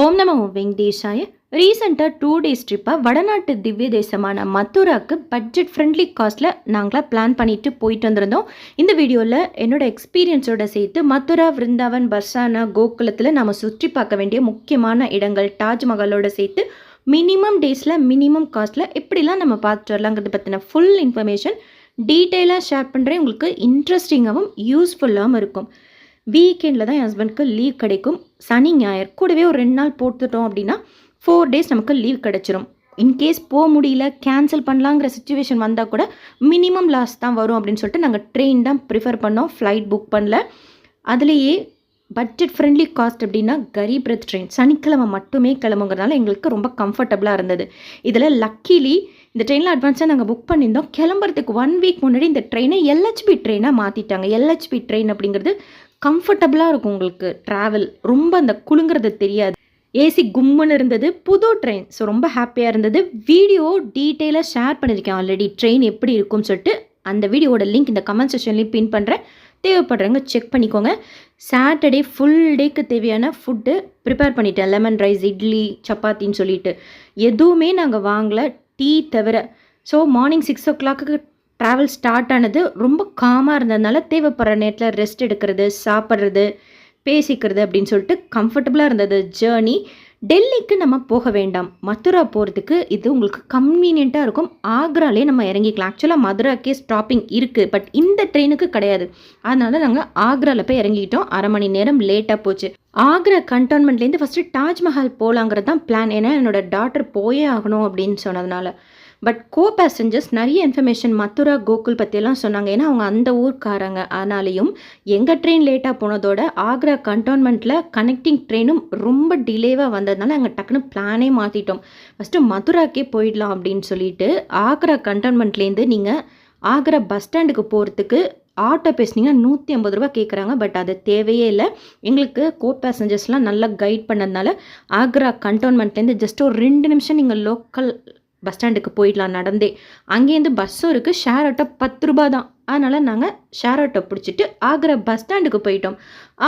ஓம் நமோ வெங்கடேஷாய. ரீசெண்டாக 2 டேஸ் ட்ரிப்பாக வடநாட்டு திவ்ய தேசமான மதுராக்கு பட்ஜெட் ஃப்ரெண்ட்லி காஸ்ட்டில் நாங்களாம் பிளான் பண்ணிட்டு போயிட்டு வந்திருந்தோம். இந்த வீடியோவில் என்னோட எக்ஸ்பீரியன்ஸோட சேர்த்து மதுரா, விருந்தாவன், பர்சானா, கோகுலத்தில் நம்ம சுற்றி பார்க்க வேண்டிய முக்கியமான இடங்கள், தாஜ்மஹாலோட சேர்த்து மினிமம் டேஸில் மினிமம் காஸ்ட்டில் எப்படிலாம் நம்ம பார்த்துட்டு வரலாங்கிறது பற்றின ஃபுல் இன்ஃபர்மேஷன் டீட்டெயிலாக ஷேர் பண்ணுறேன். உங்களுக்கு இன்ட்ரெஸ்டிங்காகவும் யூஸ்ஃபுல்லாகவும் இருக்கும். வீக்கெண்டில் தான் என் ஹஸ்பண்ட்க்கு லீவ் கிடைக்கும். சனி ஞாயிறு கூடவே ஒரு 2 நாள் போட்டுட்டோம் அப்படின்னா 4 டேஸ் நமக்கு லீவ் கிடச்சிரும். இன்கேஸ் போக முடியல, கேன்சல் பண்ணலாங்கிற சுச்சுவேஷன் வந்தால் கூட மினிமம் லாஸ் தான் வரும் அப்படின்னு சொல்லிட்டு நாங்கள் ட்ரெயின் தான் ப்ரிஃபர் பண்ணோம், ஃப்ளைட் புக் பண்ணல. அதுலேயே பட்ஜெட் ஃப்ரெண்ட்லி காஸ்ட் அப்படின்னா கரீப் ரத் ட்ரெயின் சனிக்கிழமை மட்டுமே கிளம்புங்கிறதுனால எங்களுக்கு ரொம்ப கம்ஃபர்டபுளாக இருந்தது. இதில் லக்கிலி இந்த ட்ரெயினில் அட்வான்ஸாக நாங்கள் புக் பண்ணியிருந்தோம். கிளம்புறதுக்கு 1 வீக் முன்னாடி இந்த ட்ரெயினை எல்ஹெச்பி ட்ரெயினாக மாற்றிட்டாங்க. எல்ஹெச்பி ட்ரெயின் அப்படிங்கிறது கம்ஃபர்டபுளாக இருக்கும், உங்களுக்கு ட்ராவல் ரொம்ப அந்த குலுங்கிறது தெரியாது. ஏசி கும்முன்னு இருந்தது, புது ட்ரெயின். ஸோ ரொம்ப ஹாப்பியாக இருந்தது. வீடியோ டீட்டெயிலாக ஷேர் பண்ணியிருக்கேன் ஆல்ரெடி, ட்ரெயின் எப்படி இருக்கும்னு சொல்லிட்டு. அந்த வீடியோட லிங்க் இந்த கமெண்ட் செக்ஷன்லேயும் பின் பண்ணுறேன், தேவைப்படுறவங்க செக் பண்ணிக்கோங்க. சாட்டர்டே ஃபுல் டேக்கு தேவையான ஃபுட்டு ப்ரிப்பேர் பண்ணிட்டேன். லெமன் ரைஸ், இட்லி, சப்பாத்தின்னு சொல்லிட்டு எதுவுமே நாங்கள் வாங்கலை, டீ தவிர. So morning 6 o'clock travel start ஆனது. ரொம்ப காமாக இருந்ததுனால தேவைப்படுற நேரத்தில் ரெஸ்ட் எடுக்கிறது, சாப்பிட்றது, பேசிக்கிறது அப்படின்னு சொல்லிட்டு கம்ஃபர்டபுளாக இருந்தது ஜேர்னி. டெல்லிக்கு நம்ம போக வேண்டாம், மதுரா போகிறதுக்கு இது உங்களுக்கு கன்வீனியண்ட்டாக இருக்கும். ஆக்ராலே நம்ம இறங்கிக்கலாம். ஆக்சுவலாக மதுராக்கே ஸ்டாப்பிங் இருக்குது, பட் இந்த ட்ரெயினுக்கு கிடையாது. அதனால நாங்கள் ஆக்ராவில் போய் இறங்கிட்டோம். 1/2 மணி நேரம் லேட்டாக போச்சு. ஆக்ரா கண்டோன்மெண்ட்லேருந்து ஃபஸ்ட்டு தாஜ்மஹால் போகலாங்கிறது தான் பிளான். ஏன்னா என்னோட டாட்டர் போயே ஆகணும் அப்படின்னு சொன்னதுனால. பட் கோ பேசஞ்சர்ஸ் நிறைய இன்ஃபர்மேஷன் மதுரா, கோகுல் பற்றியெல்லாம் சொன்னாங்க. ஏன்னா அவங்க அந்த ஊர்க்காரங்க. ஆனாலையும் எங்கள் ட்ரெயின் லேட்டாக போனதோட ஆக்ரா கண்டோன்மெண்ட்டில் கனெக்டிங் ட்ரெயினும் ரொம்ப டிலேவாக வந்ததுனால நாங்கள் டக்குன்னு பிளானே மாற்றிட்டோம். ஃபஸ்ட்டு மதுராக்கே போயிடலாம் அப்படின்னு சொல்லிட்டு ஆக்ரா கண்டோன்மெண்ட்லேருந்து நீங்கள் ஆக்ரா பஸ் ஸ்டாண்டுக்கு போகிறதுக்கு ஆட்டோ பேசுனீங்கன்னா 150 ரூபா கேட்குறாங்க. பட் அது தேவையே இல்லை. எங்களுக்கு கோ பேசஞ்சர்ஸ்லாம் நல்லா கைட் பண்ணதுனால ஆக்ரா கண்டோன்மெண்ட்லேருந்து ஜஸ்ட் ஒரு 2 நிமிஷம் நீங்கள் லோக்கல் பஸ் ஸ்டாண்டுக்கு போயிடலாம் நடந்தே. அங்கேருந்து பஸ்ஸும் இருக்குது. ஷேர் ஆட்டோ 10 ரூபா தான். அதனால் நாங்கள் ஷேர் ஆட்டோ பிடிச்சிட்டு ஆக்ரா பஸ் ஸ்டாண்டுக்கு போயிட்டோம்.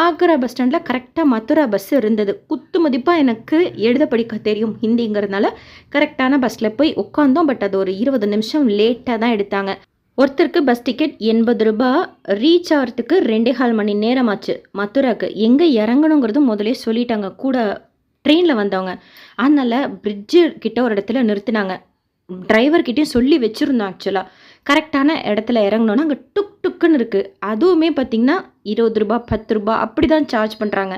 ஆக்ரா பஸ் ஸ்டாண்டில் கரெக்டாக மதுரா பஸ் இருந்தது. குத்து மதிப்பாக எனக்கு எழுத படிக்க தெரியும் ஹிந்திங்கிறதுனால கரெக்டான பஸ்ஸில் போய் உட்காந்தோம். பட் அது ஒரு 20 நிமிஷம் லேட்டாக தான் எடுத்தாங்க. ஒருத்தருக்கு பஸ் டிக்கெட் 80 ரூபா. ரீச் ஆகிறதுக்கு 2.25 மணி நேரம் ஆச்சு மதுராக்கு. எங்கே இறங்கணுங்கிறது முதலே சொல்லிட்டாங்க கூட ட்ரெயினில் வந்தவங்க. அதனால் பிரிட்ஜு கிட்ட ஒரு இடத்துல நிறுத்தினாங்க. டிரைவர்கிட்டையும் சொல்லி வச்சுருந்தோம். ஆக்சுவலாக கரெக்டான இடத்துல இறங்கணுன்னா அங்கே டுக் டுக்குன்னு இருக்குது. அதுவுமே பார்த்திங்கன்னா 20 ரூபா 10 ரூபா அப்படி தான் சார்ஜ் பண்ணுறாங்க.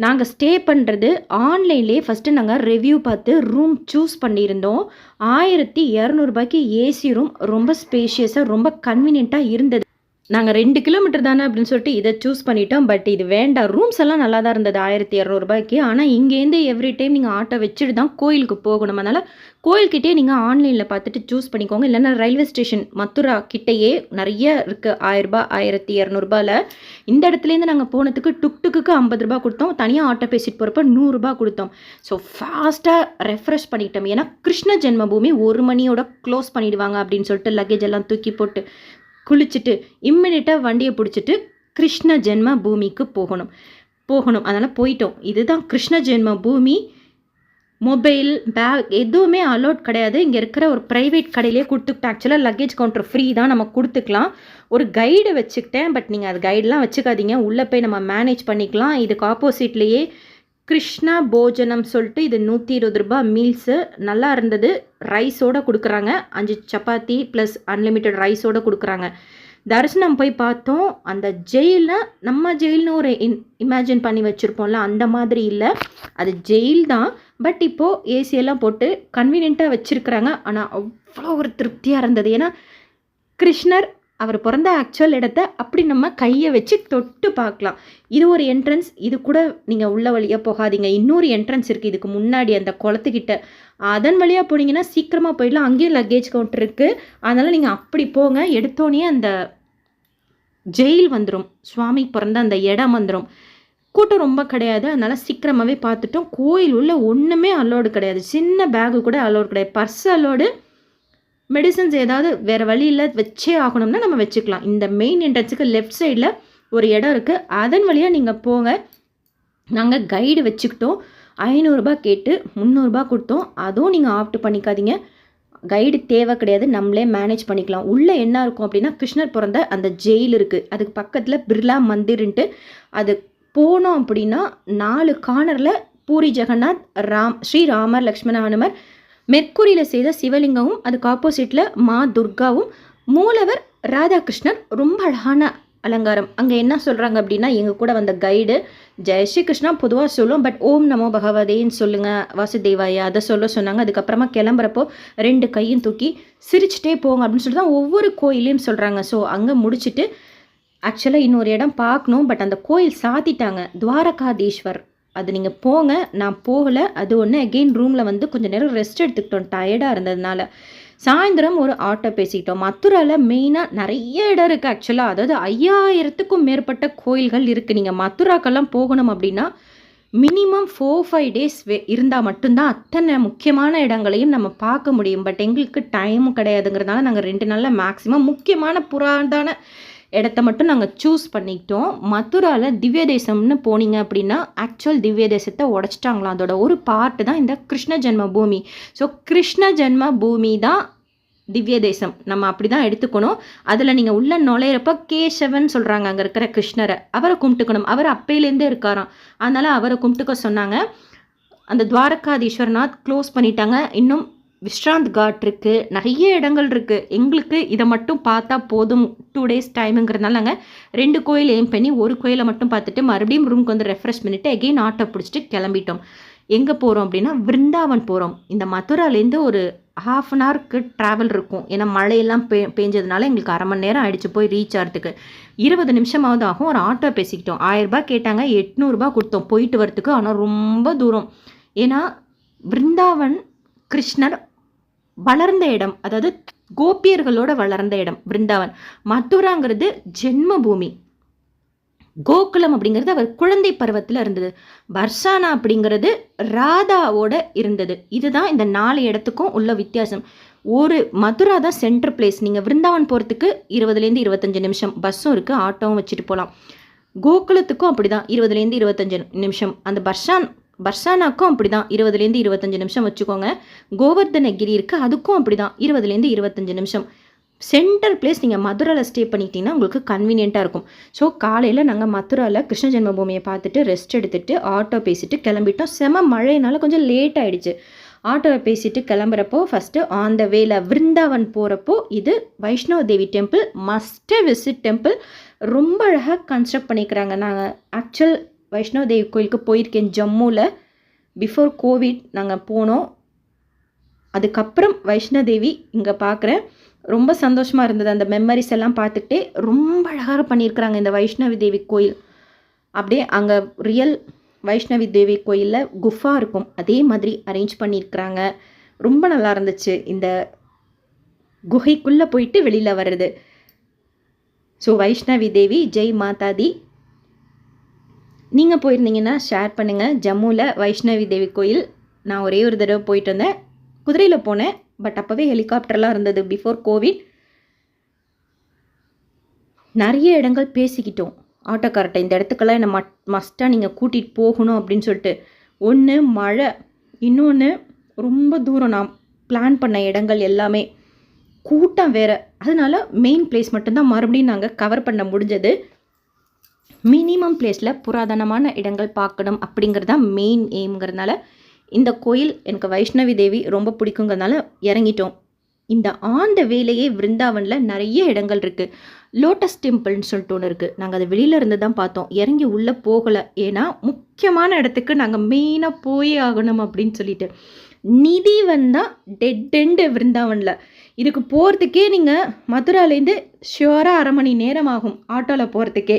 நாங்கள் ஸ்டே பண்ணுறது ஆன்லைன்லேயே ஃபஸ்ட்டு நாங்கள் ரிவ்யூ பார்த்து ரூம் சூஸ் பண்ணியிருந்தோம். 1200 ரூபாய்க்கு ஏசி ரூம், ரொம்ப ஸ்பேஷியஸாக ரொம்ப கன்வீனியண்ட்டாக இருந்தது. நாங்கள் 2 கிலோமீட்டர் தானே அப்படின்னு சொல்லிட்டு இதை சூஸ் பண்ணிட்டோம். பட் இது வேண்டாம். ரூம்ஸ் எல்லாம் நல்லா தான் இருந்தது 1200 ரூபாய்க்கு. ஆனால் இங்கேருந்து எவ்ரி டைம் நீங்கள் ஆட்டோ வச்சுட்டு தான் கோயிலுக்கு போகணும். அதனால் கோயில்கிட்டே நீங்கள் ஆன்லைனில் பார்த்துட்டு சூஸ் பண்ணிக்கோங்க. இல்லைன்னா ரயில்வே ஸ்டேஷன் மதுரா கிட்டேயே நிறைய இருக்குது. 1000 ரூபா 1200 ரூபாயில். இந்த இடத்துலேருந்து நாங்கள் போனதுக்கு டுக்கு 50 ரூபா கொடுத்தோம். தனியாக ஆட்டோ பேசிட்டு போகிறப்ப 100 ரூபா கொடுத்தோம். ஸோ ஃபாஸ்ட்டாக ரெஃப்ரெஷ் பண்ணிட்டோம். ஏன்னா கிருஷ்ண ஜென்மபூமி 1 மணியோட க்ளோஸ் பண்ணிடுவாங்க அப்படின்னு சொல்லிட்டு லக்கேஜ் எல்லாம் தூக்கி போட்டு குளிச்சுட்டு இம்மிடியட்டாக வண்டியை பிடிச்சிட்டு கிருஷ்ண ஜென்ம பூமிக்கு போகணும். அதனால் போயிட்டோம். இதுதான் கிருஷ்ண ஜென்ம பூமி. மொபைல், பேக் எதுவுமே அலோட் கிடையாது. இங்கே இருக்கிற ஒரு ப்ரைவேட் கடையிலே கொடுத்துக்கிட்டேன். ஆக்சுவலாக லக்கேஜ் கவுண்டர் ஃப்ரீ தான், நம்ம கொடுத்துக்கலாம். ஒரு கைடை வச்சுக்கிட்டேன். பட் நீங்கள் அது கைடெலாம் வச்சுக்காதீங்க, உள்ளே போய் நம்ம மேனேஜ் பண்ணிக்கலாம். இதுக்கு ஆப்போசிட்லேயே கிருஷ்ணா போஜனம் சொல்லிட்டு இது 120 ரூபா மீல்ஸு. நல்லா இருந்தது. ரைஸோடு கொடுக்குறாங்க. 5 சப்பாத்தி ப்ளஸ் அன்லிமிட்டெட் ரைஸோடு கொடுக்குறாங்க. தரிசனம் போய் பார்த்தோம். அந்த ஜெயிலில் நம்ம ஜெயில்னு ஒரு இமேஜின் பண்ணி வச்சுருப்போம்ல, அந்த மாதிரி இல்லை. அது ஜெயில் தான். பட் இப்போது ஏசியெல்லாம் போட்டு கன்வீனியண்ட்டாக வச்சுருக்குறாங்க. ஆனால் அவ்வளோ ஒரு திருப்தியாக இருந்தது. ஏன்னா கிருஷ்ணர் அவர் பிறந்த ஆக்சுவல் இடத்த அப்படி நம்ம கையை வச்சு தொட்டு பார்க்கலாம். இது ஒரு என்ட்ரன்ஸ். இது கூட நீங்கள் உள்ள வழியாக போகாதீங்க. இன்னொரு என்ட்ரன்ஸ் இருக்குது இதுக்கு முன்னாடி அந்த குளத்துக்கிட்ட. அதன் வழியாக போனீங்கன்னா சீக்கிரமாக போயிடலாம். அங்கேயும் லக்கேஜ் கவுண்டர் இருக்குது. அதனால் நீங்கள் அப்படி போங்க. எடுத்தோடனே அந்த ஜெயில் வந்துடும், சுவாமி பிறந்த அந்த இடம் வந்துடும். கூட்டம் ரொம்ப கிடையாது. அதனால் சீக்கிரமாகவே பார்த்துட்டோம். கோயில் உள்ள ஒன்றுமே அலோடு கிடையாது. சின்ன பேகு கூட அலோடு கிடையாது. Purse allowed. மெடிசன்ஸ் ஏதாவது வேறு வழியில் வச்சே ஆகணும்னா நம்ம வச்சுக்கலாம். இந்த மெயின் என்ட்ரன்ஸுக்கு லெஃப்ட் சைடில் ஒரு இடம் இருக்குது. அதன் வழியாக நீங்கள் போங்க. நாங்கள் கைடு வச்சுக்கிட்டோம். ரூ. 500 கேட்டு ரூ. 300 கொடுத்தோம். அதுவும் நீங்கள் ஆப்ட் பண்ணிக்காதீங்க. கைடு தேவை கிடையாது, நம்மளே மேனேஜ் பண்ணிக்கலாம். உள்ளே என்ன இருக்கும் அப்படின்னா, கிருஷ்ணர் பிறந்த அந்த ஜெயில் இருக்குது, அதுக்கு பக்கத்தில் பிர்லா மந்திர்ன்ட்டு. அது போனோம் அப்படின்னா 4 கார்னரில் பூரி ஜெகநாத், ஸ்ரீராமர், லக்ஷ்மண, ஹனுமர், மெர்க்குரியில் செய்த சிவலிங்கமும், அதுக்கு ஆப்போசிட்டில் மா துர்காவும், மூலவர் ராதாகிருஷ்ணர், ரொம்ப அழகான அலங்காரம். அங்கே என்ன சொல்கிறாங்க அப்படின்னா, எங்கள் கூட வந்த கைடு ஜெய் ஸ்ரீ கிருஷ்ணா பொதுவாக சொல்லும், பட் ஓம் நமோ பகவதேன்னு சொல்லுங்கள் வாசுதேவாயா அதை சொன்னாங்க. அதுக்கப்புறமா கிளம்புறப்போ 2 கையும் தூக்கி சிரிச்சிட்டே போங்க அப்படின்னு சொல்லிட்டு தான் ஒவ்வொரு கோயிலையும் சொல்கிறாங்க. ஸோ அங்கே முடிச்சுட்டு ஆக்சுவலாக இன்னொரு இடம் பார்க்கணும், பட் அந்த கோயில் சாத்திட்டாங்க, துவாரகாதீஸ்வர். அது நீங்கள் போங்க, நான் போகலை. அது ஒன்று அகெயின் ரூமில் வந்து கொஞ்சம் நேரம் ரெஸ்ட் எடுத்துக்கிட்டோம் டயர்டாக இருந்ததுனால. சாயந்தரம் ஒரு ஆட்டோ பேசிக்கிட்டோம். மதுராவில் மெயினாக நிறைய இடம் இருக்குது ஆக்சுவலாக, அதாவது 5000க்கும் மேற்பட்ட கோயில்கள் இருக்குது. நீங்கள் மதுராக்கெல்லாம் போகணும் அப்படின்னா மினிமம் 4-5 டேஸ் இருந்தால் மட்டும்தான் அத்தனை முக்கியமான இடங்களையும் நம்ம பார்க்க முடியும். பட் எங்களுக்கு டைமும் கிடையாதுங்கிறதுனால நாங்கள் 2 நாளில் மேக்ஸிமம் முக்கியமான புராதான இடத்த மட்டும் நாங்கள் சூஸ் பண்ணிக்கிட்டோம். மதுராவில் திவ்ய தேசம்னு போனீங்க அப்படின்னா ஆக்சுவல் திவ்ய தேசத்தை உடச்சிட்டாங்களாம். அதோட ஒரு பார்ட்டு தான் இந்த கிருஷ்ண ஜென்ம பூமி. ஸோ கிருஷ்ண ஜென்ம பூமி தான் திவ்ய தேசம், நம்ம அப்படி தான் எடுத்துக்கணும். அதில் நீங்கள் உள்ள நுழையிறப்ப கேசவன் சொல்கிறாங்க, அங்கே இருக்கிற கிருஷ்ணரை, அவரை கும்பிட்டுக்கணும். அவர் அப்பையிலேருந்தே இருக்காராம், அதனால் அவரை கும்பிட்டுக்க சொன்னாங்க. அந்த துவாரகாதீஸ்வரநாத் க்ளோஸ் பண்ணிட்டாங்க. இன்னும் விஸ்ராந்த் காட் இருக்குது, நிறைய இடங்கள் இருக்குது. எங்களுக்கு இதை மட்டும் பார்த்தா போதும், 2 டேஸ் டைமுங்கிறதுனால நாங்கள் 2 கோயில் எய்ம் பண்ணி ஒரு கோயிலை மட்டும் பார்த்துட்டு மறுபடியும் ரூமுக்கு வந்து ரெஃப்ரெஷ் பண்ணிவிட்டு எகெயின் ஆட்டோ பிடிச்சிட்டு கிளம்பிட்டோம். எங்கே போகிறோம் அப்படின்னா விருந்தாவன் போகிறோம். இந்த மதுராலேருந்து ஒரு 1/2 அன் ஹவருக்கு ட்ராவல் இருக்கும். ஏன்னா மழையெல்லாம் பேஞ்சதுனால எங்களுக்கு 1/2 மணி நேரம் ஆகிடுச்சு போய் ரீச் ஆகிறதுக்கு. 20 நிமிஷமாவது ஆகும். ஒரு ஆட்டோ பேசிக்கிட்டோம். 1000 கேட்டாங்க, 800 கொடுத்தோம் போயிட்டு வரத்துக்கு. ஆனால் ரொம்ப தூரம். ஏன்னா விருந்தாவன் கிருஷ்ணர் வளர்ந்த இடம், அதாவது கோபியர்களோட வளர்ந்த இடம் விருந்தாவன். மதுராங்கிறது ஜென்ம பூமி. கோகுலம் அப்படிங்கிறது அவர் குழந்தை பருவத்தில் இருந்தது. பர்சானா அப்படிங்கிறது ராதாவோட இருந்தது. இதுதான் இந்த 4 இடத்துக்கும் உள்ள வித்தியாசம். ஒரு மதுரா தான் சென்டர் பிளேஸ். நீங்கள் விருந்தாவன் போகிறதுக்கு 20லேருந்து 25 நிமிஷம் பஸ்ஸும் இருக்குது, ஆட்டோவும் வச்சுட்டு போகலாம். கோகுலத்துக்கும் அப்படி தான் 20லேருந்து 25 நிமிஷம். அந்த பர்சானாக்கும் அப்படி தான் 20லேருந்து 25 நிமிஷம் வச்சுக்கோங்க. கோவர்தனகிரி இருக்குது, அதுக்கும் அப்படி தான் 20லேருந்து 25 நிமிஷம். Central place. நீங்கள் மதுராவில் ஸ்டே பண்ணிக்கிட்டீங்கன்னா உங்களுக்கு கன்வீனியண்ட்டாக இருக்கும். ஸோ காலையில் நாங்கள் மதுராவில் கிருஷ்ண ஜென்மபூமியை பார்த்துட்டு ரெஸ்ட் எடுத்துகிட்டு ஆட்டோ பேசிட்டு கிளம்பிட்டோம். செம மழையினால கொஞ்சம் லேட் ஆகிடுச்சு. ஆட்டோவை பேசிட்டு கிளம்புறப்போ ஃபஸ்ட்டு ஆன் த வேல விருந்தாவன் போகிறப்போ இது வைஷ்ணவ தேவி டெம்பிள், மஸ்ட் விசிட் டெம்பிள். ரொம்ப அழகாக கன்ஸ்ட்ரக்ட் பண்ணிக்கிறாங்க. நாங்கள் ஆக்சுவல் வைஷ்ணவ தேவி கோயிலுக்கு போயிருக்கேன் ஜம்முவில். பிஃபோர் கோவிட் நாங்கள் போனோம். அதுக்கப்புறம் வைஷ்ணோதேவி இங்கே பார்க்குறேன். ரொம்ப சந்தோஷமாக இருந்தது. அந்த மெமரிஸ் எல்லாம் பார்த்துக்கிட்டே ரொம்ப அழகாக பண்ணியிருக்கிறாங்க இந்த வைஷ்ணவி தேவி கோயில். அப்படியே அங்கே ரியல் வைஷ்ணவி தேவி கோயிலில் குஃபா இருக்கும், அதே மாதிரி அரேஞ்ச் பண்ணியிருக்கிறாங்க. ரொம்ப நல்லா இருந்துச்சு இந்த குகைக்குள்ளே போயிட்டு வெளியில் வர்றது. ஸோ வைஷ்ணவி தேவி ஜெய் மாதாதி. நீங்கள் போயிருந்தீங்கன்னா ஷேர் பண்ணுங்கள். ஜம்முவில் வைஷ்ணவி தேவி கோயில் நான் ஒரே ஒரு தடவை போயிட்டு வந்தேன். குதிரையில் போனேன், பட் அப்போவே ஹெலிகாப்டர்லாம் இருந்தது பிஃபோர் கோவிட். நிறைய இடங்கள் பேசிக்கிட்டோம் ஆட்டோக்கார்ட்ட, இந்த இடத்துக்கெல்லாம் என்னை மஸ்ட்டாக நீங்கள் கூட்டிகிட்டு போகணும் அப்படின்னு சொல்லிட்டு. ஒன்று மழை, இன்னொன்று ரொம்ப தூரம். நான் பிளான் பண்ண இடங்கள் எல்லாமே கூட்டம் வேறு, அதனால் மெயின் பிளேஸ் மட்டும்தான் மறுபடியும் நாங்கள் கவர் பண்ண முடிஞ்சது. மினிமம் பிளேஸில் புராதனமான இடங்கள் பார்க்கணும் அப்படிங்கிறது தான் மெயின் எய்ம்ங்கிறதுனால இந்த கோயில் எனக்கு வைஷ்ணவி தேவி ரொம்ப பிடிக்குங்கிறதுனால இறங்கிட்டோம். இந்த ஆந்த வேலையே விருந்தாவனில் நிறைய இடங்கள் இருக்குது. லோட்டஸ் டெம்பிள்னு சொல்லிட்டு ஒன்று இருக்குது. நாங்கள் அதை வெளியில் இருந்து தான் பார்த்தோம், இறங்கி உள்ளே போகலை. ஏன்னா முக்கியமான இடத்துக்கு நாங்கள் மெயினாக போய் ஆகணும் அப்படின்னு சொல்லிட்டு. நிதிவன் தான் டெட் எண்டு விருந்தாவனில். இதுக்கு போகிறதுக்கே நீங்கள் மதுராலேருந்து ஷுவராக 1/2 மணி நேரம் ஆகும் ஆட்டோவில் போகிறதுக்கே.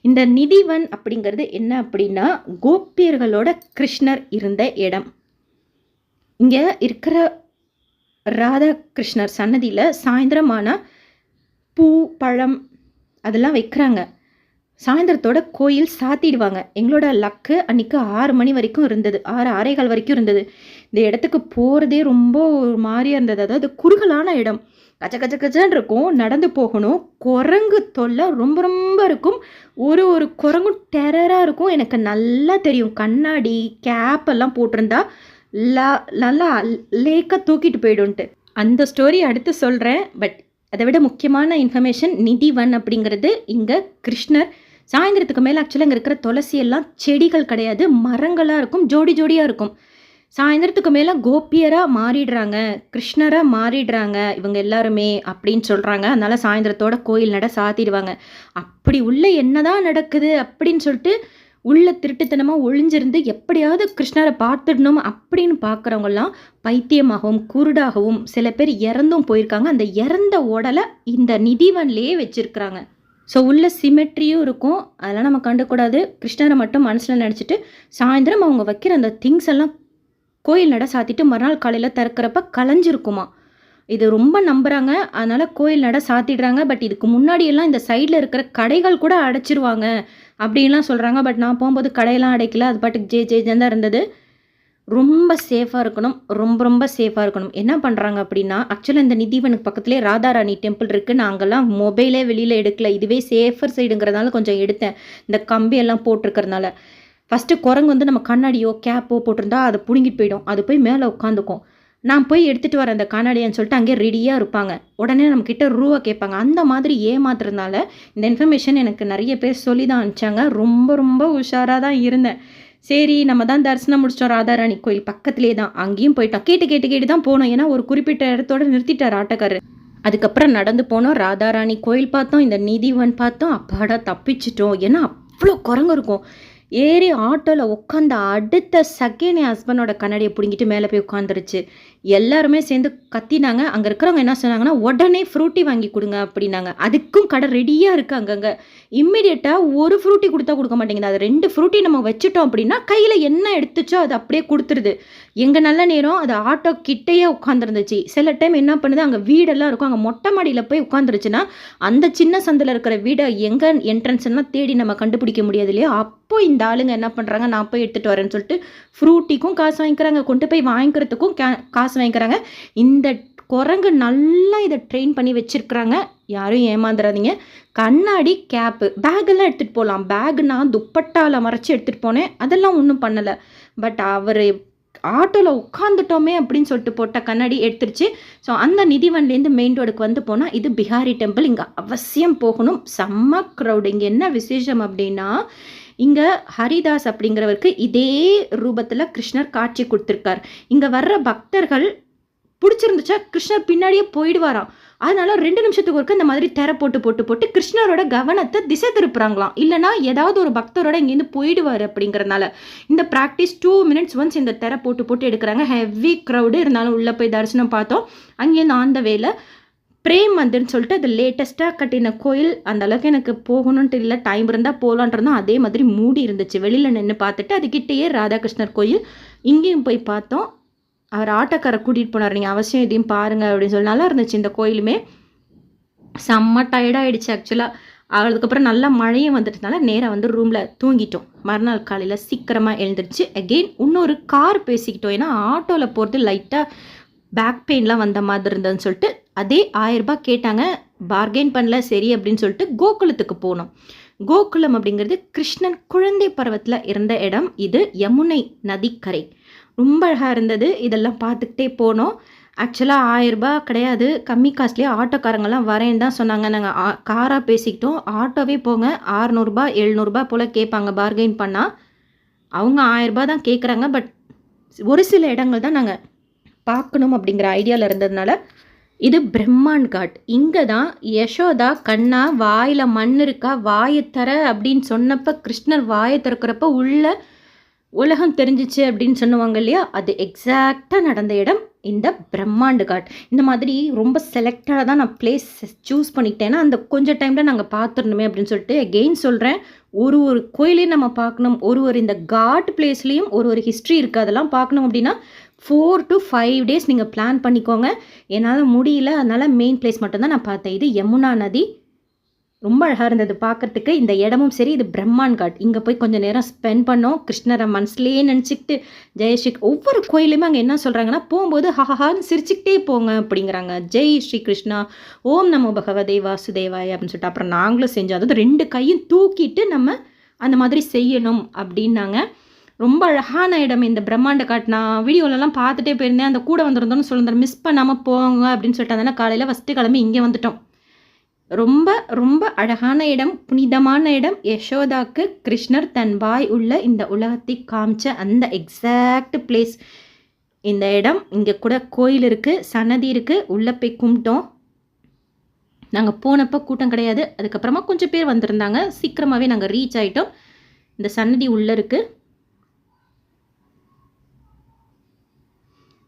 இந்த நிதிவன் அப்படிங்கிறது என்ன அப்படின்னா கோபியர்களோட கிருஷ்ணர் இருந்த இடம். இங்கே இருக்கிற ராதா கிருஷ்ணர் சன்னதியில் சாயந்தரமான பூ பழம் அதெல்லாம் வைக்கிறாங்க. சாயந்தரத்தோட கோயில் சாத்திடுவாங்க. எங்களோட லக்கு அன்றைக்கி 6 மணி வரைக்கும் இருந்தது, 6:15 வரைக்கும் இருந்தது. இந்த இடத்துக்கு போகிறதே ரொம்ப ஒரு மாதிரியாக இருந்தது. அதாவது குறுகலான இடம், கச்ச கச்ச கச்சன்னு இருக்கும், நடந்து போகணும். குரங்கு தொல்லை ரொம்ப ரொம்ப இருக்கும். ஒரு ஒரு குரங்கும் டெரராக இருக்கும். எனக்கு நல்லா தெரியும், கண்ணாடி கேப் எல்லாம் போட்டிருந்தா நல்லா லேக்காக தூக்கிட்டு போயிடும்ன்ட்டு. அந்த ஸ்டோரி அடுத்து சொல்கிறேன். பட் அதை விட முக்கியமான இன்ஃபர்மேஷன், நிதிவன் அப்படிங்கிறது இங்கே கிருஷ்ணர். சாயந்தரத்துக்கு மேலே ஆக்சுவலாக இங்கே இருக்கிற துளசி எல்லாம் செடிகள் கிடையாது, மரங்களாக இருக்கும், ஜோடி ஜோடியாக இருக்கும். சாயந்தரத்துக்கு மேலே கோபியராக மாறிடுறாங்க, கிருஷ்ணராக மாறிடுறாங்க இவங்க எல்லாருமே அப்படின்னு சொல்கிறாங்க. அதனால் சாயந்தரத்தோட கோயில் நட சாத்திடுவாங்க. அப்படி உள்ள என்னதான் நடக்குது அப்படின்னு சொல்லிட்டு உள்ள திருட்டுத்தனமாக ஒளிஞ்சிருந்து எப்படியாவது கிருஷ்ணரை பார்த்துடணும் அப்படின்னு பார்க்குறவங்கெல்லாம் பைத்தியமாகவும் குருடாகவும் சில பேர் இறந்தும் போயிருக்காங்க. அந்த இறந்த உடலை இந்த நிதிவன்லேயே வச்சுருக்குறாங்க. ஸோ உள்ள சிமெட்ரியும் இருக்கும், அதெல்லாம் நம்ம கண்டுக்கூடாது. கிருஷ்ணரை மட்டும் மனசில் நினச்சிட்டு சாயந்தரம் அவங்க வைக்கிற அந்த திங்ஸ் எல்லாம் கோயில் நட சாத்திட்டு மறுநாள் காலையில் திறக்கிறப்ப கலைஞ்சிருக்குமா. இது ரொம்ப நம்புகிறாங்க, அதனால் கோயில் நட சாத்திடுறாங்க. பட் இதுக்கு முன்னாடியெல்லாம் இந்த சைடில் இருக்கிற கடைகள் கூட அடைச்சிருவாங்க அப்படின்லாம் சொல்கிறாங்க. பட் நான் போகும்போது கடையெல்லாம் அடைக்கல, அது பாட்டுக்கு ஜேஜேஜன் தான் இருந்தது. ரொம்ப சேஃபாக இருக்கணும், ரொம்ப ரொம்ப சேஃபாக இருக்கணும். என்ன பண்ணுறாங்க அப்படின்னா, ஆக்சுவலாக இந்த நிதிவனுக்கு பக்கத்துலேயே ராதாராணி டெம்பிள் இருக்குது. நான் அங்கெல்லாம் மொபைலே வெளியில் எடுக்கல, இதுவே சேஃபர் சைடுங்கிறதுனால கொஞ்சம் எடுத்தேன், இந்த கம்பியெல்லாம் போட்டிருக்கிறதுனால. ஃபஸ்ட்டு குரங்கு வந்து நம்ம கண்ணாடியோ கேப்போ போட்டிருந்தா அதை பிடுங்கிட்டு போயிடும், அது போய் மேலே உட்காந்துக்கும். நான் போய் எடுத்துகிட்டு வரேன் அந்த கண்ணாடியான்னு சொல்லிட்டு அங்கேயே ரெடியாக இருப்பாங்க. உடனே நம்மக்கிட்ட ரூபா கேட்பாங்க. அந்த மாதிரி ஏமாத்துறதுனால இந்த இன்ஃபர்மேஷன் எனக்கு நிறைய பேர் சொல்லி தான் அனுப்பிச்சாங்க. ரொம்ப ரொம்ப உஷாராக தான் இருந்தேன். சரி, நம்ம தான் தரிசனம் முடிச்சிட்டோம், ராதாராணி கோயில் பக்கத்துலேயே தான், அங்கேயும் போயிட்டோம். கேட்டு தான் போனோம், ஏன்னா ஒரு குறிப்பிட்ட இடத்தோட நிறுத்திட்டார் ஆட்டக்காரர். அதுக்கப்புறம் நடந்து போனோம், ராதாராணி கோயில் பார்த்தோம், இந்த நிதிவன் பார்த்தோம். அப்பாடா தப்பிச்சிட்டோம், ஏன்னா அவ்வளோ குரங்கு இருக்கும். ஏறி ஆட்டோவில் உட்காந்த அடுத்த செகண்ட் என் ஹஸ்பண்டோட கண்ணாடியை பிடுங்கிட்டு மேலே போய் உட்காந்துருச்சு. எல்லாருமே சேர்ந்து கத்தினாங்க. அங்கே இருக்கிறவங்க என்ன சொன்னாங்கன்னா, உடனே ஃப்ரூட்டி வாங்கி கொடுங்க அப்படின்னாங்க. அதுக்கும் கடை ரெடியாக இருக்குது அங்கங்கே. இம்மிடியட்டாக ஒரு ஃப்ரூட்டி கொடுத்தா கொடுக்க மாட்டேங்குது, அது 2 ஃப்ரூட்டி நம்ம வச்சுட்டோம் அப்படின்னா கையில் என்ன எடுத்துச்சோ அது அப்படியே கொடுத்துருது. எங்கள் நல்ல நேரம் அது ஆட்டோ கிட்டேயே உட்காந்துருந்துச்சு. சில டைம் என்ன பண்ணுது, அங்கே வீடெல்லாம் இருக்கும், அங்கே மொட்டை மாடியில் போய் உட்காந்துருச்சுன்னா அந்த சின்ன சந்தில் இருக்கிற வீடை எங்கே என்ட்ரன்ஸ்லாம் தேடி நம்ம கண்டுபிடிக்க முடியாது இல்லையா. அப்போ இந்த ஆளுங்க என்ன பண்ணுறாங்க, நான் போய் எடுத்துகிட்டு வரேன்னு சொல்லிட்டு ஃப்ரூட்டிக்கும் காசு வாங்கிக்கிறாங்க, கொண்டு போய் வாங்கிக்கிறதுக்கும் காசு வாங்கிக்கிறாங்க. இந்த குரங்கு நல்லா இதை ட்ரெயின் பண்ணி வச்சுருக்குறாங்க. யாரும் ஏமாந்துடாதீங்க. கண்ணாடி கேப்பு பேக்கெல்லாம் எடுத்துகிட்டு போகலாம். பேக் நான் துப்பட்டாவில் மறைச்சி எடுத்துகிட்டு போனேன், அதெல்லாம் ஒன்றும் பண்ணலை. பட் அவர் ஆட்டோவில் உட்காந்துட்டோமே அப்படின்னு சொல்லிட்டு போட்ட கண்ணாடி எடுத்துருச்சு. ஸோ அந்த நிதிவன்லேருந்து மெயின் ரோடுக்கு வந்து போனால் இது பிஹாரி டெம்பிள், இங்கே அவசியம் போகணும். செம்ம க்ரௌடு. இங்கே என்ன விசேஷம் அப்படின்னா, இங்கே ஹரிதாஸ் அப்படிங்கிறவருக்கு இதே ரூபத்தில் கிருஷ்ணர் காட்சி கொடுத்துருக்கார். இங்கே வர்ற பக்தர்கள் பிடிச்சிருந்துச்சா கிருஷ்ணர் பின்னாடியே போயிடுவாராம். அதனால 2 நிமிஷத்துக்கு ஒருக்க இந்த மாதிரி தெரை போட்டு கிருஷ்ணரோட கவனத்தை திசை திருப்புறாங்களாம். இல்லைனா ஏதாவது ஒரு பக்தரோட இங்கேருந்து போயிடுவார் அப்படிங்கிறதுனால இந்த ப்ராக்டிஸ் 2 மினிட்ஸ் ஒன்ஸ் இந்த தெரை போட்டு எடுக்கிறாங்க. ஹெவி க்ரௌடு இருந்தாலும் உள்ளே போய் தரிசனம் பார்த்தோம். அங்கேருந்து ஆன் த வேல பிரேம் மந்திர்னு சொல்லிட்டு அது லேட்டஸ்ட்டாக கட்டின கோயில். அந்த அளவுக்கு எனக்கு போகணுன்ட்டு இல்லை, டைம் இருந்தால் போகலான்றதும் அதே மாதிரி மூடி இருந்துச்சு. வெளியில் நின்று பார்த்துட்டு அதுக்கிட்டேயே ராதாகிருஷ்ணர் கோயில், இங்கேயும் போய் பார்த்தோம். அவர் ஆட்டோக்காரை கூட்டிகிட்டு போனார், நீங்கள் அவசியம் இதையும் பாருங்கள் அப்படின்னு சொல்லி. நல்லா இருந்துச்சு இந்த கோயிலுமே. செம்ம டயர்டாகிடுச்சு ஆக்சுவலாக. அதுக்கப்புறம் நல்லா மழையும் வந்துட்டதுனால நேராக வந்து ரூமில் தூங்கிட்டோம். மறுநாள் காலையில் சீக்கிரமாக எழுந்திரிச்சு அகெயின் இன்னொரு கார் பேசிக்கிட்டோம். ஏன்னா ஆட்டோவில் போகிறது லைட்டாக பேக் பெயின்லாம் வந்த மாதிரி இருந்ததுன்னு சொல்லிட்டு அதே 1000 ரூபாய் கேட்டாங்க. பார்கெயின் பண்ணல, சரி அப்படின்னு சொல்லிட்டு கோகுலத்துக்கு போனோம். கோகுலம் அப்படிங்கிறது கிருஷ்ணன் குழந்தை பருவத்தில் இருந்த இடம். இது யமுனை நதிக்கரை. ரொம்ப அழகாக இருந்தது. இதெல்லாம் பார்த்துக்கிட்டே போனோம். ஆக்சுவலாக 1000 ரூபாய் கிடையாது, கம்மி காஸ்ட்லேயே ஆட்டோக்காரங்கெல்லாம் வரேன்னு தான் சொன்னாங்க. நாங்கள் காராக பேசிக்கிட்டோம். ஆட்டோவே போங்க 600 ரூபாய் 700 ரூபாய் போல் கேட்பாங்க பார்கெயின் பண்ணால். அவங்க 1000 ரூபாய் தான் கேட்குறாங்க. பட் ஒரு சில இடங்கள் தான் நாங்கள் பார்க்கணும் அப்படிங்கிற ஐடியாவில் இருந்ததுனால இது பிரம்மாண்ட் காட். இங்கே தான் யசோதா கண்ணா வாயில் மண் இருக்கா வாயை தர அப்படின்னு சொன்னப்போ கிருஷ்ணர் வாயை திறக்கிறப்ப உள்ள உலகம் தெரிஞ்சிச்சு அப்படின்னு சொல்லுவாங்க இல்லையா, அது எக்ஸாக்டாக நடந்த இடம் இந்த பிரம்மாண்ட் காட். இந்த மாதிரி ரொம்ப செலக்டடாக தான் நான் பிளேஸ் சூஸ் பண்ணிக்கிட்டேன்னா அந்த கொஞ்சம் டைமில் நாங்கள் பார்த்துடணுமே அப்படின்னு சொல்லிட்டு எகெயின் சொல்கிறேன். ஒரு கோயிலையும் நம்ம பார்க்கணும். ஒரு இந்த காட் பிளேஸ்லேயும் ஒரு ஹிஸ்ட்ரி இருக்குது, அதெல்லாம் பார்க்கணும் அப்படின்னா 4 to 5 days நீங்கள் பிளான் பண்ணிக்கோங்க. என்னால் முடியல, அதனால் மெயின் பிளேஸ் மட்டும்தான் நான் பார்த்தேன். இது யமுனா நதி. ரொம்ப அழகாக இருந்தது பார்க்கறதுக்கு. இந்த இடமும் சரி, இது பிரம்மான் காட். இங்கே போய் கொஞ்சம் நேரம் ஸ்பெண்ட் பண்ணோம். கிருஷ்ணரை மனசுலேயே நினச்சிக்கிட்டு ஜெய் ஸ்ரீ ஒவ்வொரு கோயிலுமே அங்கே என்ன சொல்கிறாங்கன்னா, போகும்போது ஹஹஹான்னு சிரிச்சுக்கிட்டே போங்க அப்படிங்கிறாங்க. ஜெய் ஸ்ரீ கிருஷ்ணா, ஓம் நமோ பகவதே வாசுதேவாய அப்படின்னு சொல்லிட்டு. அப்புறம் நாங்களும் செஞ்சோம். அதாவது 2 கையும் தூக்கிட்டு நம்ம அந்த மாதிரி செய்யணும் அப்படின்னாங்க. ரொம்ப அழகான இடம் இந்த பிரம்மாண்ட காட். நான் வீடியோலலாம் பார்த்துட்டே போயிருந்தேன். அந்த கூட வந்திருந்தோன்னு சொல்லுறேன், மிஸ் பண்ணாமல் போங்க அப்படின்னு சொல்லிட்டு. அதனால் காலையில் ஃபஸ்ட்டு கிளம்பி இங்கே வந்துட்டோம். ரொம்ப ரொம்ப அழகான இடம், புனிதமான இடம். யசோதாக்கு கிருஷ்ணர் தன் வாய் உள்ள இந்த உலகத்தை காமிச்ச அந்த எக்ஸாக்ட் பிளேஸ் இந்த இடம். இங்கே கூட கோயில் இருக்குது, சன்னதி இருக்குது. உள்ளே போய் கும்பிட்டோம். நாங்கள் போனப்போ கூட்டம் கிடையாது. அதுக்கப்புறமா கொஞ்சம் பேர் வந்திருந்தாங்க. சீக்கிரமாகவே நாங்கள் ரீச் ஆகிட்டோம். இந்த சன்னதி உள்ளே இருக்குது.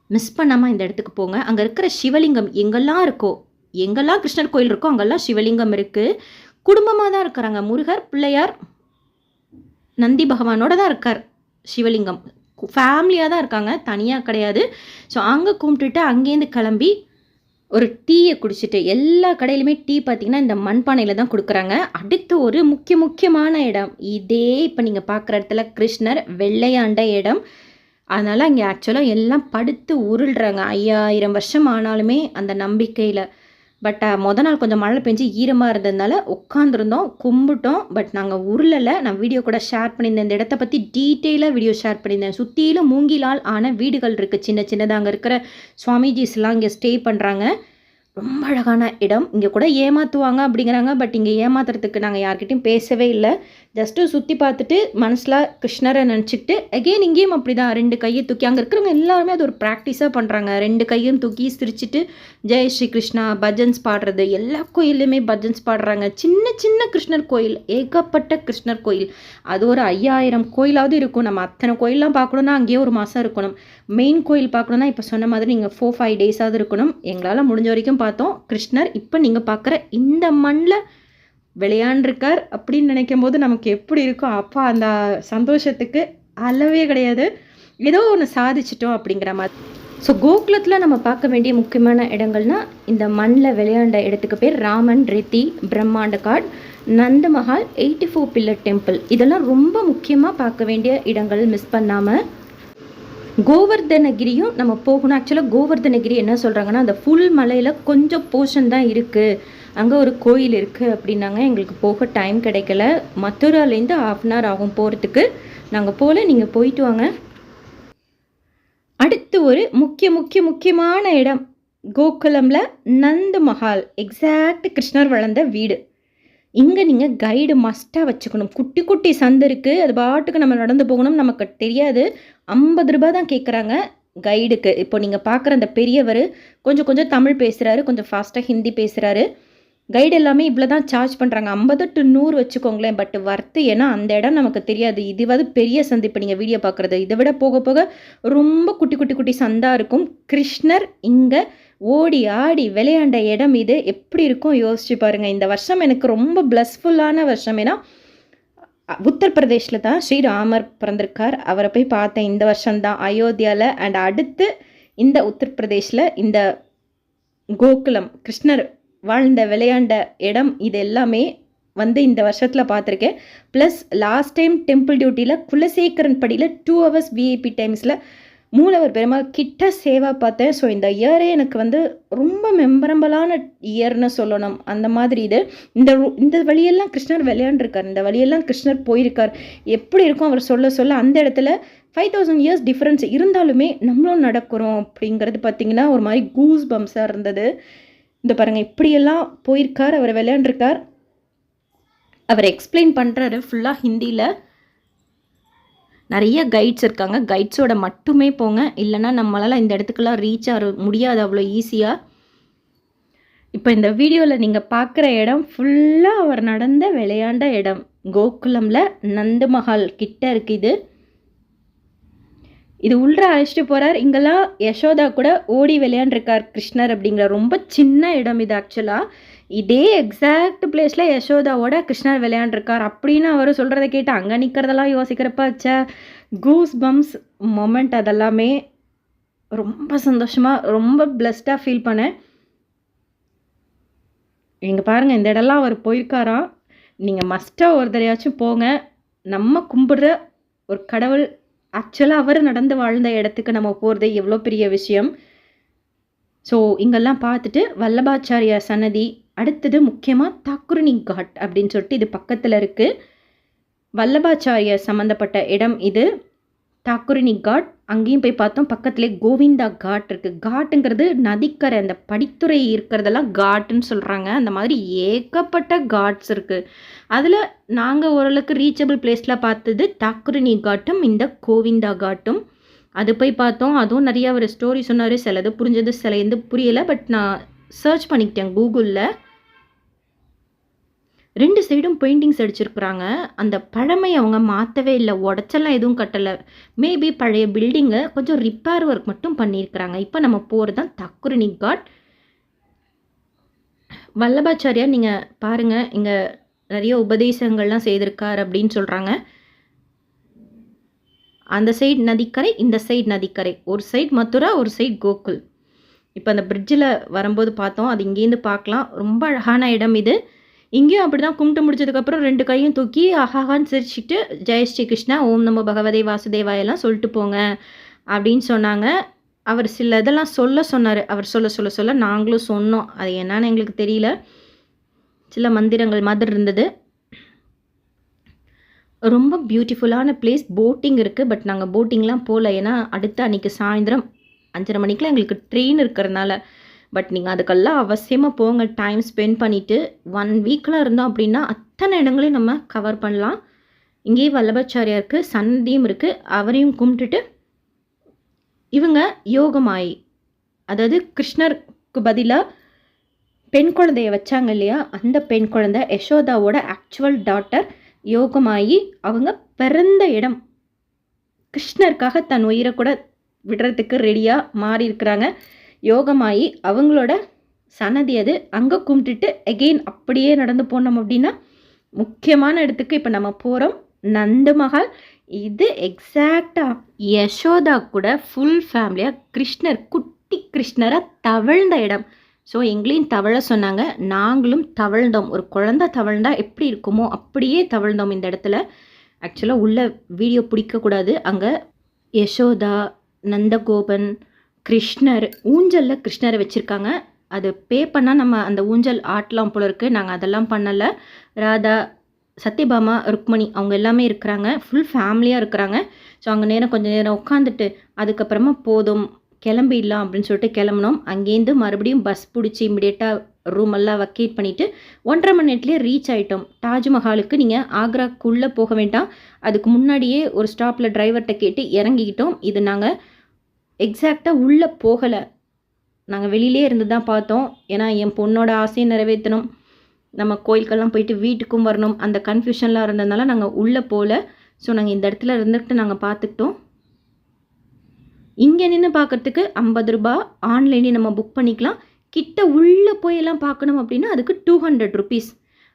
மிஸ் பண்ணாமல் இந்த இடத்துக்கு போங்க. அங்கே இருக்கிற சிவலிங்கம் எங்கெல்லாம் கிருஷ்ணர் கோயில் இருக்கோ அங்கெல்லாம் சிவலிங்கம் இருக்குது. குடும்பமாக தான் இருக்கிறாங்க. முருகர், பிள்ளையார், நந்தி பகவானோட தான் இருக்கார். சிவலிங்கம் ஃபேமிலியாக தான் இருக்காங்க, தனியாக கிடையாது. ஸோ அங்கே கும்பிட்டுட்டு அங்கேருந்து கிளம்பி ஒரு டீயை குடிச்சிட்டு, எல்லா கடையிலுமே டீ பார்த்திங்கன்னா இந்த மண்பானையில் தான் கொடுக்குறாங்க. அடுத்து ஒரு முக்கியமான இடம் இதே. இப்போ நீங்கள் பார்க்குற இடத்துல கிருஷ்ணர் வெள்ளையாண்ட இடம். அதனால் அங்கே ஆக்சுவலாக எல்லாம் படுத்து உருள்றாங்க. 5000 வருஷம் ஆனாலுமே அந்த நம்பிக்கையில். பட் மொதல் நாள் கொஞ்சம் மழை பெஞ்சு ஈரமாக இருந்ததுனால உட்காந்துருந்தோம், கும்பிட்டோம். பட் நாங்கள் உருளலை. நான் வீடியோ கூட ஷேர் பண்ணியிருந்தேன். இந்த இடத்த பற்றி டீட்டெயிலாக வீடியோ ஷேர் பண்ணியிருந்தேன். சுற்றிலும் மூங்கிலால் ஆன வீடுகள் இருக்குது, சின்ன சின்னதாக. அங்கே இருக்கிற சுவாமிஜிஸ்லாம் இங்கே ஸ்டே பண்ணுறாங்க. ரொம்ப அழகான இடம். இங்கே கூட ஏமாற்றுவாங்க அப்படிங்கிறாங்க. பட் இங்கே ஏமாத்துறதுக்கு நாங்கள் யார்கிட்டையும் பேசவே இல்லை. ஜஸ்ட்டு சுற்றி பார்த்துட்டு மனசில் கிருஷ்ணரை நினச்சிக்கிட்டு அகெயின் இங்கேயும் அப்படி தான் 2 கையை தூக்கி. அங்கே இருக்கிறவங்க எல்லாருமே அது ஒரு ப்ராக்டிஸாக பண்ணுறாங்க. 2 கையும் தூக்கி சிரிச்சிட்டு ஜெய் ஸ்ரீ கிருஷ்ணா பஜன்ஸ் பாடுறது. எல்லா கோயிலுமே பஜன்ஸ் பாடுறாங்க. சின்ன சின்ன கிருஷ்ணர் கோயில், ஏகப்பட்ட கிருஷ்ணர் கோயில். அது ஒரு 5000 கோயிலாவது இருக்கும். நம்ம அத்தனை கோயிலெலாம் பார்க்கணுன்னா அங்கேயே ஒரு மாதம் இருக்கணும். மெயின் கோயில் பார்க்கணுன்னா இப்போ சொன்ன மாதிரி நீங்கள் 4-5 டேஸாவது இருக்கணும். எங்களால் முடிஞ்ச வரைக்கும் பார்த்தோம். கிருஷ்ணர் இப்போ நீங்கள் பார்க்குற இந்த மண்ணில் விளையாண்டுருக்கார் அப்படின்னு நினைக்கும் போது நமக்கு எப்படி இருக்கும்? அப்பா அந்த சந்தோஷத்துக்கு அளவே கிடையாது. ஏதோ ஒன்று சாதிச்சிட்டோம் அப்படிங்கிற மாதிரி. ஸோ கோகுலத்தில் நம்ம பார்க்க வேண்டிய முக்கியமான இடங்கள்னால் இந்த மண்ணில் விளையாண்ட இடத்துக்கு பேர் ராமன் ரெத்தி, பிரம்மாண்ட காட், நந்த மஹால், 84 பில்லர் டெம்பிள். இதெல்லாம் ரொம்ப முக்கியமாக பார்க்க வேண்டிய இடங்கள், மிஸ் பண்ணாமல். கோவர்தனகிரியும் நம்ம போகணும். ஆக்சுவலாக கோவர்தனகிரி என்ன சொல்கிறாங்கன்னா, அந்த ஃபுல் மலையில் கொஞ்சம் போர்ஷன் தான் இருக்குது, அங்கே ஒரு கோயில் இருக்குது அப்படின்னாங்க. எங்களுக்கு போக டைம் கிடைக்கல. மதுராலேருந்து 1/2 hour ஆகும் போகிறதுக்கு. நாங்கள் போகல, நீங்கள் போயிட்டு வாங்க. அடுத்து ஒரு முக்கியமான இடம் கோகுலமில் நந்த மஹால், எக்ஸாக்ட் கிருஷ்ணர் வளர்ந்த வீடு. இங்கே நீங்கள் கைடு மஸ்ட்டாக வச்சுக்கணும். குட்டி குட்டி சந்து இருக்குது, அது பாட்டுக்கு நம்ம நடந்து போகணும். நமக்கு தெரியாது. 50 ரூபாய் தான் கேட்குறாங்க கைடுக்கு. இப்போ நீங்கள் பார்க்குற அந்த பெரியவர் கொஞ்சம் தமிழ் பேசுகிறாரு, கொஞ்சம் ஃபாஸ்ட்டாக ஹிந்தி பேசுகிறாரு. கைடு எல்லாமே இவ்வளோ தான் சார்ஜ் பண்ணுறாங்க. 50 to 100 வச்சுக்கோங்களேன். பட் வர்த்து, ஏன்னா அந்த இடம் நமக்கு தெரியாது. இதுவாது பெரிய சந்து. இப்போ நீங்கள் வீடியோ பார்க்குறது இதை விட போக போக ரொம்ப குட்டி சந்தாக இருக்கும். கிருஷ்ணர் இங்கே ஓடி ஆடி விளையாண்ட இடம் இது. எப்படி இருக்கும் யோசிச்சு பாருங்கள். இந்த வருஷம் எனக்கு ரொம்ப பிளஸ்ஃபுல்லான வருஷம். ஏன்னா உத்தரப்பிரதேஷில் தான் ஸ்ரீராமர் பிறந்திருக்கார். அவரை போய் பார்த்தேன் இந்த வருஷம்தான் அயோத்தியாவில். அண்ட் அடுத்து இந்த உத்தரப்பிரதேஷில் இந்த கோகுலம், கிருஷ்ணர் வாழ்ந்த விளையாண்ட இடம், இது எல்லாமே இந்த வருஷத்தில் பார்த்துருக்கேன். ப்ளஸ் லாஸ்ட் டைம் டெம்பிள் டியூட்டியில் குலசேகரன் படியில் 2 hours விஐபி டைம்ஸில் மூலவர் பெருமாள் கிட்ட சேவா பார்த்தேன். ஸோ இந்த இயரே எனக்கு ரொம்ப மெமரபிளான இயர்னு சொல்லணும். அந்த மாதிரி இது. இந்த வழியெல்லாம் கிருஷ்ணர் விளையாண்டுருக்கார். இந்த வழியெல்லாம் கிருஷ்ணர் போயிருக்கார். எப்படி இருக்கும் அவர் சொல்ல அந்த இடத்துல 5000 years டிஃப்ரென்ஸ் இருந்தாலுமே நம்மளும் நடக்கிறோம் அப்படிங்கிறது பார்த்திங்கன்னா ஒரு மாதிரி கூஸ் பம்ஸாக இருந்தது. இந்த பாருங்கள், இப்படியெல்லாம் போயிருக்கார், அவர் விளையாண்டுருக்கார். அவர் எக்ஸ்பிளைன் பண்ணுறாரு ஃபுல்லாக ஹிந்தியில். நிறைய கைட்ஸ் இருக்காங்க. கைட்ஸோட மட்டுமே போங்க, இல்லைன்னா நம்மளால் இந்த இடத்துக்கெல்லாம் ரீச் ஆக முடியாது அவ்வளோ ஈஸியாக. இப்போ இந்த வீடியோவில் நீங்கள் பார்க்குற இடம் ஃபுல்லாக அவர் நடந்த விளையாண்ட இடம். கோகுலமில் நந்த மஹால் கிட்ட இருக்குது. இது உள்ள அழைச்சிட்டு போகிறார். இங்கெல்லாம் யசோதா கூட ஓடி விளையாண்டுருக்கார் கிருஷ்ணர் அப்படிங்கிற ரொம்ப சின்ன இடம் இது. ஆக்சுவலாக இதே எக்ஸாக்ட் பிளேஸில் யசோதாவோட கிருஷ்ணர் விளையாண்டுருக்கார் அப்படின்னு அவர் சொல்கிறத கேட்டு அங்கே நிற்கிறதெல்லாம் யோசிக்கிறப்ப கூஸ் பம்ஸ் மொமெண்ட். அதெல்லாமே ரொம்ப சந்தோஷமாக, ரொம்ப பிளஸ்டாக ஃபீல் பண்ணேன். இங்கே பாருங்கள், இந்த இடம்லாம் அவர் போயிருக்காராம். நீங்கள் மஸ்ட்டாக ஒரு தடையாச்சும் போங்க. நம்ம கும்பிடுற ஒரு கடவுள், ஆக்சுவலாக அவர் நடந்து வாழ்ந்த இடத்துக்கு நம்ம போகிறது எவ்வளோ பெரிய விஷயம். ஸோ இங்கெல்லாம் பார்த்துட்டு வல்லபாச்சாரியா சன்னதி, அடுத்தது முக்கியமாக தாக்குருணி காட் அப்படின்னு சொல்லிட்டு இது பக்கத்தில் இருக்குது. வல்லபாச்சாரியார் சம்மந்தப்பட்ட இடம் இது. தாக்குருணி காட் அங்கேயும் போய் பார்த்தோம். பக்கத்துலேயே கோவிந்தா காட் இருக்குது. காட்டுங்கிறது நதிக்கரை, அந்த படித்துறை இருக்கிறதெல்லாம் காட்டுன்னு சொல்கிறாங்க. அந்த மாதிரி ஏகப்பட்ட காட்ஸ் இருக்குது. அதில் நாங்கள் ஓரளவுக்கு ரீச்சபிள் பிளேஸில் பார்த்தது தாக்குருணி காட்டும் இந்த கோவிந்தா காட்டும். அது போய் பார்த்தோம். அதுவும் நிறையா ஒரு ஸ்டோரி சொன்னார். சிலது புரிஞ்சது, சில எந்த புரியலை. பட் நான் சர்ச் பண்ணிக்கிட்டேன் கூகுளில். 2 சைடும் பெயிண்டிங்ஸ் அடிச்சிருக்கிறாங்க. அந்த பழமை அவங்க மாற்றவே இல்லை, உடச்செல்லாம் எதுவும் கட்டலை. மேபி பழைய பில்டிங்கை கொஞ்சம் ரிப்பேர் ஒர்க் மட்டும் பண்ணியிருக்கிறாங்க. இப்போ நம்ம போகிறது தான் தாக்குருணி காட். வல்லபாச்சாரியார் நீங்கள் பாருங்கள், இங்கே நிறைய உபதேசங்கள்லாம் செய்திருக்கார் அப்படின்னு சொல்கிறாங்க. அந்த சைடு நதிக்கரை, இந்த சைடு நதிக்கரை. ஒரு சைடு மதுரா, ஒரு சைடு கோகுல். இப்போ அந்த பிரிட்ஜில் வரும்போது பார்த்தோம். அது இங்கேருந்து பார்க்கலாம். ரொம்ப அழகான இடம் இது. இங்கேயும் அப்படி தான் கும்பிட்டு முடிச்சதுக்கப்புறம் 2 கையும் தூக்கி ஆஹாஹான்னு சிரிச்சிட்டு ஜெய் ஸ்ரீ கிருஷ்ணா, ஓம் நமோ பகவதே வாசுதேவாயெல்லாம் சொல்லிட்டு போங்க அப்படின்னு சொன்னாங்க. அவர் சில இதெல்லாம் சொன்னார். அவர் சொல்ல நாங்களும் சொன்னோம். அது என்னன்னு எங்களுக்கு தெரியல. சில மந்திரங்கள் மாதிரி இருந்தது. ரொம்ப பியூட்டிஃபுல்லான பிளேஸ். போட்டிங் இருக்குது. பட் நாங்கள் போட்டிங்லாம் போகல. ஏன்னா அடுத்த அன்றைக்கி சாயந்தரம் 5:30 மணிக்கெலாம் எங்களுக்கு ட்ரெயின் இருக்கிறதுனால. பட் நீங்கள் அதுக்கெல்லாம் அவசியமாக போங்க. டைம் ஸ்பெண்ட் பண்ணிவிட்டு 1 வீக்கில் இருந்தோம் அப்படின்னா அத்தனை இடங்களையும் நம்ம கவர் பண்ணலாம். இங்கேயே வல்லபாச்சாரியாருக்கு சன்னதியும் இருக்குது. அவரையும் கும்பிட்டுட்டு இவங்க யோகமாயி, அதாவது கிருஷ்ணருக்கு பதிலாக பெண் குழந்தைய வச்சாங்க இல்லையா, அந்த பெண் குழந்தை யசோதாவோட ஆக்சுவல் டாட்டர் யோகமாயி. அவங்க பிறந்த இடம். கிருஷ்ணருக்காக தன் உயிரை கூட விடுறதுக்கு ரெடியாக மாறி இருக்கிறாங்க. யோகமாயி அவங்களோட சன்னதி அது. அங்கே கும்பிட்டுட்டு எகெயின் அப்படியே நடந்து போனோம் அப்படின்னா முக்கியமான இடத்துக்கு இப்போ நம்ம போகிறோம். நந்த மஹால். இது எக்ஸாக்டாக யசோதா கூட ஃபுல் ஃபேமிலியாக கிருஷ்ணர், குட்டி கிருஷ்ணராக தவழ்ந்த இடம். ஸோ எங்களையும் தவழ சொன்னாங்க. நாங்களும் தவழ்ந்தோம். ஒரு குழந்தை தவழ்ந்தா எப்படி இருக்குமோ அப்படியே தவழ்ந்தோம் இந்த இடத்துல. ஆக்சுவலாக உள்ள வீடியோ பிடிக்கக்கூடாது. அங்கே யசோதா, நந்தகோபன், கிருஷ்ணர், ஊஞ்சலில் கிருஷ்ணரை வச்சுருக்காங்க. அது பே பண்ணால் நம்ம அந்த ஊஞ்சல் ஆட்டலாம் போல இருக்குது. நாங்கள் அதெல்லாம் பண்ணலை. ராதா, சத்யபாமா, ருக்மணி அவங்க எல்லாமே இருக்கிறாங்க. ஃபுல் ஃபேமிலியாக இருக்கிறாங்க. ஸோ அங்கே கொஞ்சம் நேரம் உட்காந்துட்டு அதுக்கப்புறமா போதும் கிளம்பிடலாம் அப்படின்னு சொல்லிட்டு கிளம்பினோம். அங்கேருந்து மறுபடியும் பஸ் பிடிச்சி இமிடியேட்டாக ரூமெல்லாம் வக்கேட் பண்ணிவிட்டு 1.5 மணி நேரத்துலேயே ரீச் ஆகிட்டோம். தாஜ்மஹாலுக்கு நீங்கள் ஆக்ராக்குள்ளே போக வேண்டாம், அதுக்கு முன்னாடியே ஒரு ஸ்டாப்பில் டிரைவர்கிட்ட கேட்டு இறங்கிக்கிட்டோம். இது நாங்கள் எக்ஸாக்டாக உள்ளே போகலை, நாங்கள் வெளியிலே இருந்து தான் பார்த்தோம். ஏன்னா என் பொண்ணோட ஆசையை நிறைவேற்றணும், நம்ம கோயிலுக்கெல்லாம் போயிட்டு வீட்டுக்கும் வரணும், அந்த கன்ஃபியூஷன்லாம் இருந்ததுனால நாங்கள் உள்ளே போகல. ஸோ நாங்கள் இந்த இடத்துல இருந்துக்கிட்டு நாங்கள் பார்த்துக்கிட்டோம். இங்கே நின்று பார்க்குறதுக்கு 50 ரூபாய், ஆன்லைனே நம்ம புக் பண்ணிக்கலாம். கிட்ட உள்ளே போயெல்லாம் பார்க்கணும் அப்படின்னா அதுக்கு 200 ருபீஸ்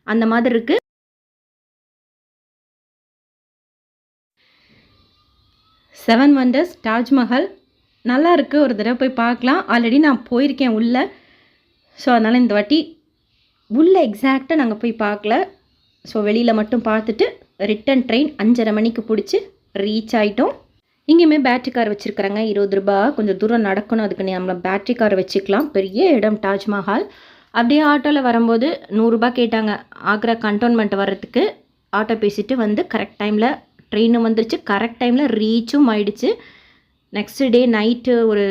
அந்த மாதிரி இருக்குது. செவன் வண்டர்ஸ் தாஜ்மஹால் நல்லா இருக்குது. ஒரு தடவை போய் பார்க்கலாம். ஆல்ரெடி நான் போயிருக்கேன் உள்ளே. ஸோ அதனால் இந்த வாட்டி உள்ளே எக்ஸாக்டாக நாங்கள் போய் பார்க்கல. ஸோ வெளியில் மட்டும் பார்த்துட்டு ரிட்டன் ட்ரெயின் 5:30 மணிக்கு பிடிச்சி ரீச் ஆகிட்டோம். இங்கேயுமே பேட்ரி கார் வச்சுருக்குறாங்க. 20 ரூபாய். கொஞ்சம் தூரம் நடக்கணும், அதுக்கு நம்மளை பேட்ரி கார் வச்சுக்கலாம். பெரிய இடம் தாஜ்மஹால். அப்படியே ஆட்டோவில் வரும்போது 100 ரூபாய் கேட்டாங்க. ஆக்ரா கண்டோன்மெண்ட் வர்றதுக்கு ஆட்டோ பேசிட்டு வந்து கரெக்ட் டைமில் ட்ரெயினும் வந்துருச்சு. கரெக்ட் டைமில் ரீச்சும் ஆயிடுச்சு. நெக்ஸ்ட் டே நைட்டு ஒரு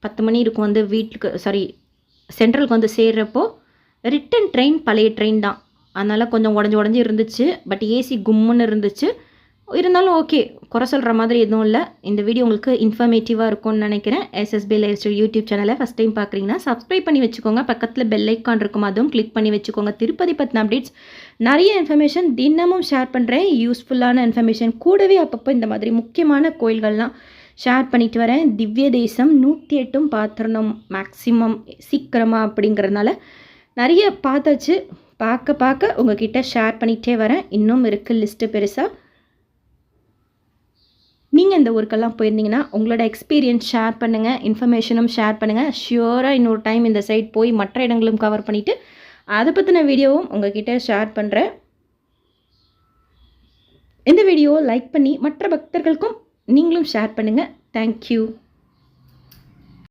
10 மணி இருக்கும் வந்து வீட்டுக்கு சென்ட்ரலுக்கு வந்து சேர்றப்போ ரிட்டன் ட்ரெயின் பழைய ட்ரெயின் தான். அதனால் கொஞ்சம் உடஞ்சி இருந்துச்சு. பட் ஏசி கும்முன்னு இருந்துச்சு. இருந்தாலும் ஓகே, குறை சொல்கிற மாதிரி எதுவும் இல்லை. இந்த வீடியோ உங்களுக்கு இன்ஃபர்மேட்டிவாக இருக்கும்னு நினைக்கிறேன். எஸ்எஸ்பி லைஃப் ஸ்டைல் யூடியூப் சேனலை ஃபஸ்ட் டைம் பார்க்குறீங்கன்னா சப்ஸ்கிரைப் பண்ணி வச்சுக்கோங்க. பக்கத்தில் பெல் ஐக்கான் இருக்கும், அதுவும் கிளிக் பண்ணி வச்சுக்கோங்க. திருப்பதி பற்றின அப்டேட்ஸ் நிறைய இன்ஃபர்மேஷன் தினமும் ஷேர் பண்ணுறேன். யூஸ்ஃபுல்லான இன்ஃபர்மேஷன் கூடவே அப்பப்போ இந்த மாதிரி முக்கியமான கோயில்கள்லாம் ஷேர் பண்ணிட்டு வரேன். திவ்ய தேசம் 108 பார்த்துடணும் மேக்ஸிமம் சீக்கிரமாக அப்படிங்கிறதுனால நிறைய பார்த்தாச்சு. பார்க்க உங்ககிட்ட ஷேர் பண்ணிகிட்டே வரேன். இன்னும் இருக்குது லிஸ்ட்டு பெருசாக. நீங்கள் இந்த ஊருக்கெல்லாம் போயிருந்தீங்கன்னா உங்களோட எக்ஸ்பீரியன்ஸ் ஷேர் பண்ணுங்கள், இன்ஃபர்மேஷனும் ஷேர் பண்ணுங்கள். ஷியோராக இன்னொரு டைம் இந்த சைட் போய் மற்ற இடங்களும் கவர் பண்ணிவிட்டு அதை பற்றின வீடியோவும் உங்ககிட்ட ஷேர் பண்ணுறேன். இந்த வீடியோவை லைக் பண்ணி மற்ற பக்தர்களுக்கும் நீங்களும் ஷேர் பண்ணுங்கள். தேங்க்யூ.